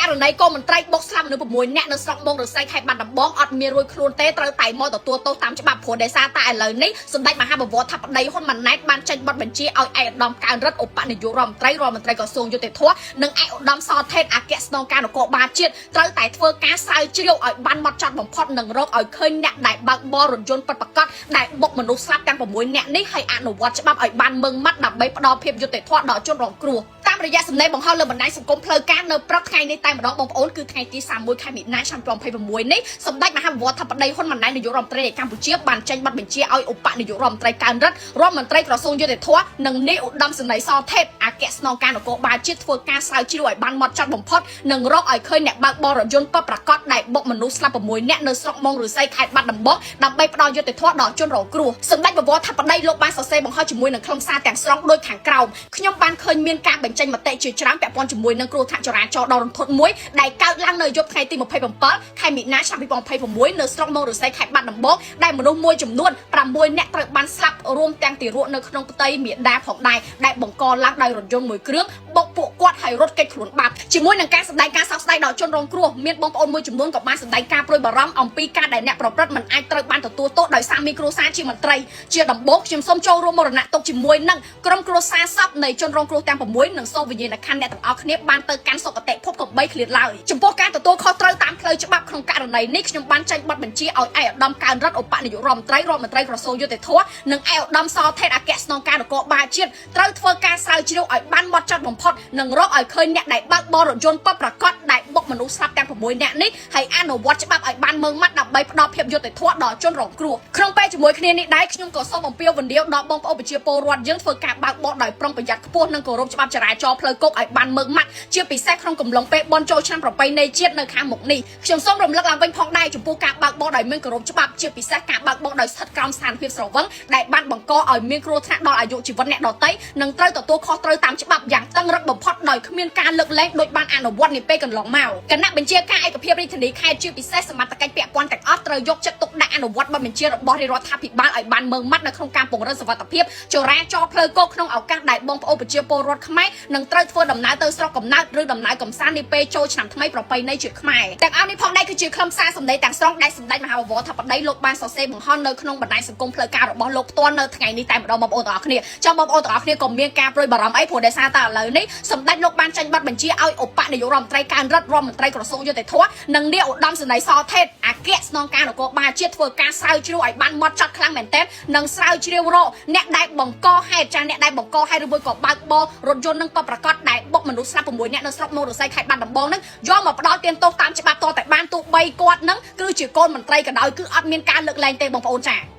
ករណីកុំមន្ត្រីបុកស្លាប់នៅ6នាក់នៅស្រុកមុងរស័យខេត្តបាត់ដំបងអត់មានរួយខ្លួនទេត្រូវតែមកទទួលទោសតាមច្បាប់ព្រោះដោយសារតែឥឡូវនេះសម្ដេចមហាបវរថាបតីហ៊ុនម៉ាណែតបានចេញបទបញ្ជាឲ្យឯកឧត្តមកើនរិទ្ធឧបនាយករដ្ឋមន្ត្រីក្រសួងយុតិធធនិងឯកឧត្តមសថេតអគ្គស្នងការនគរបាលជាតិត្រូវតែធ្វើការស្រាវជ្រាវឲ្យបានម៉ត់ចត់បំផុតនិងរកឲ្យឃើញអ្នកដែលបើកបររថយន្តពិតប្រាកដដែលបុកមនុស្សស្លាប់ទាំង6នាក់នេះឲ្យអនុវត្តច្បាប់ឲ្យបានម៉ឺងម៉ាត់ដើម្បីផ្ដល់ភាពយុត្តិធម៌ដល់ជនរងគ្រោះតាមរយៈសម្លេងបង្ហោះលើបណ្ដាញសង្គមផ្លូវការនៅព្រឹកថ្ងៃនេះតែម្ដងបងប្អូនគឺថ្ងៃទី31ខែមិនិនាឆ្នាំ2026នេះសម្ដេចមហាបវរថាបតីហ៊ុនម៉ាណែតនាយករដ្ឋមន្ត្រីកម្ពុជាបានចេញបទបញ្ជាឲ្យឧបនាយករដ្ឋមន្ត្រីកើនរិទ្ធរដ្ឋមន្ត្រីក្រសួងយុតិធម៌និងនាយឧត្តមសេនីយ៍សថេតអគ្គស្នងការនគរបាលជាតិធ្វើការស្រាវជ្រាវឲ្យបានម៉ត់ចត់បំផុតនិងរកឲ្យឃើញអ្នកបើកបររថយន្តពិតប្រាកដដែលបុកមនុស្សស្លាប់6នាក់នៅស្រុកមុងឫស្សីខេត្តបាត់ដំបងដើម្បីផ្ដល់យុត្តិធម៌ដល់ជនរងគ្រោះសម្ដេចបវរថាបតីលោកបានសរសេរបង្ហោះជាមួយនឹងខ្លឹមសារទាំងស្រុងដូចខាងក្រោមខ្ញុំបានឃើញមានការបញ្ចេញមតិជាច្រើនពាក់ព័ន្ធជាមួយនឹងគ្រោះថ្នាក់ចរាចរណ៍ដ៏រន្ធត់មួយដែលកើតឡើងនៅយប់ថ្ងៃទី27ខែមិនិនាឆ្នាំ2026នៅស្រុកមុងឫស្សីខេត្តបាត់ដំបងដែលមនុស្សមួយចំនួន6នាក់ត្រូវបានស្លាប់រួមទាំងទារកនៅក្នុងផ្ទៃមាតាផងដែរដែលបង្កឡើងដោយរថយន្តមួយគ្រឿងបុកពួកគាត់ឲ្យរត់គេចខ្លួនបាត់ជាមួយនឹងការសម្ដែងការសោកស្ដាយដល់ជនរងគ្រោះមានបងប្អូនមួយចំនួនក៏បានសម្ដែងការព្រួយបារម្ភអំពីការដែលអ្នកប្រព្រឹត្តមិនអាចត្រូវបានទទួលទោសដោយសារមានគ្រួសារជាមន្ត្រីជាដំបូងខ្ញុំសូមចូលរួមមរណទុកជាមួយនឹងក្រុមគ្រួសារសពនៃជនរងគ្រោះទាំង6និងសូមវិញ្ញាណក្ខន្ធអ្នកទាំងអស់គ្នាបានទៅកាន់សុគតិភពកុំបីឃ្លាតឡើយចំពោះការទទួលខុសត្រូវតាមផ្លូវច្បាប់ក្នុងករណីនេះខ្ញុំបានចេញបទបញ្ជាឲ្យឯកឧត្តមកើនរិទ្ធឧបនាយករដ្ឋមន្ត្រីក្រសួងយុតិធម៌និងឯកឧត្តមសថេតអគ្គស្នងការនគរបាលជាតិត្រូវធ្វើការស្រាវជ្រាវឲ្យបានម៉ត់ចត់បំផុតនិងរកឲ្យឃើញអ្នកដែលបើកបររថយន្តពិតប្រាកដដែលបុកមនុស្សស្លាប់ទាំង6នាក់នេះហើយអនុវត្តច្បាប់ឲ្យបានម៉ឺងម៉ាត់ដើម្បីផ្ដល់ភាពយុត្តិធម៌ដល់ជនរងគ្រោះក្នុងពេលជាមួយគ្នានេះដែរខ្ញុំក៏សូមអំពាវនាវដល់បងប្អូនប្រជាពលរដ្ឋយើងធ្វើការបើកបរដោយប្រុងប្រយ័ត្នខ្ពស់និងគោរពច្បាប់ចរាចរណ៍ផ្លូវគោកឲ្យបានម៉ឺងម៉ាត់ជាពិសេសក្នុងកំឡុងពេលបុណ្យចូលឆ្នាំប្រពៃណីជាតិនៅខាងមុខនេះខ្ញុំសូមរំលឹកឡើងវិញផងដែរចំពោះការបើកបរដោយមានគោរពច្បាប់ជាពិសេសការបើកបរដោយស្ថិតក្រោមស្ថានភាពស្រវឹងដែលបានបង្កឲ្យមានគ្រោះថ្នាក់ដល់អាយុជីវិតអ្នកដទៃនិងត្រូវទទួលខុសត្រូវតាមច្បាប់យ៉ាងតឹងរឹងបំផុតដោយគ្មានការលើកលែងដោយបានអនុវត្តនាពេលកន្លងមកគណៈបញ្ជាការឯកភាពរាជធានីខេត្តជាពិសេសសមត្ថកិច្ចពាក់ព័ន្ធទាំងអស់ត្រូវយកចិត្តទុកដាក់អនុវត្តបទបញ្ជារបស់រាជរដ្ឋាភិបាលឲ្យបានម៉ឺងម៉ាត់នៅក្នុងការពង្រឹងសុវត្ថិភាពចរាចរណ៍ផ្លូវគោកក្នុងឱកាសដែលបងប្អូនប្រជាពលរដ្ឋខ្មែរនឹងត្រូវធ្វើដំណើរទៅស្រុកកំណើតឬដំណើរកម្សាន្តនាពេលចូលឆ្នាំថ្មីប្រពៃណីជាតិខ្មែរទាំងអស់នេះផងដែរគឺជាខ្លឹមសារសម្ដីទាំងស្រុងដែលសម្ដេចមហាបវរថាបតីលោកបានសរសេរបង្ហោះនៅក្នុងបណ្ដាញសង្គមផ្លូវការរបស់លោកផ្ទាល់នៅថ្ងៃនេះតែម្ដងបងប្អូនទាំងអស់គ្នាចាំបងប្អូនទាំងអស់គ្នាក៏មានការព្រួយបារម្ភអីព្រោះដោយសារតែឥឡូវនេះសម្ដេចលោកបានចេញបទបញ្ជាឲ្យឧបនាយករដ្ឋមន្ត្រីកើនរិទ្ធរដ្ឋមន្ត្រីក្រសួងយុតិធម៌និងនាយឧត្តមសេនីយ៍សថេតអគ្គស្នងការនគរបាលជាតិធ្វើការស្រាវជ្រាវឲ្យបានម៉ត់ចត់ខ្លាំងមែនទែននិងស្រាវជ្រាវរកអ្នកដែលបង្កហេតុអ្នកដែលបង្កហេតុឬមួយក៏បើកបររថយន្តនឹងប្រកាសដែលបុកមនុស្សស្លាប់6នាក់នៅស្រុកមុងឫស្សីខេត្តបាត់ដំបងនឹងយកមកផ្ដាល់ទានទោសតាមច្បាប់តតែបានទោះបីគាត់នឹងគឺជាកូនមន្ត្រីក៏ដោយគឺអត់មានការលើកលែងទេបងប្អូនចា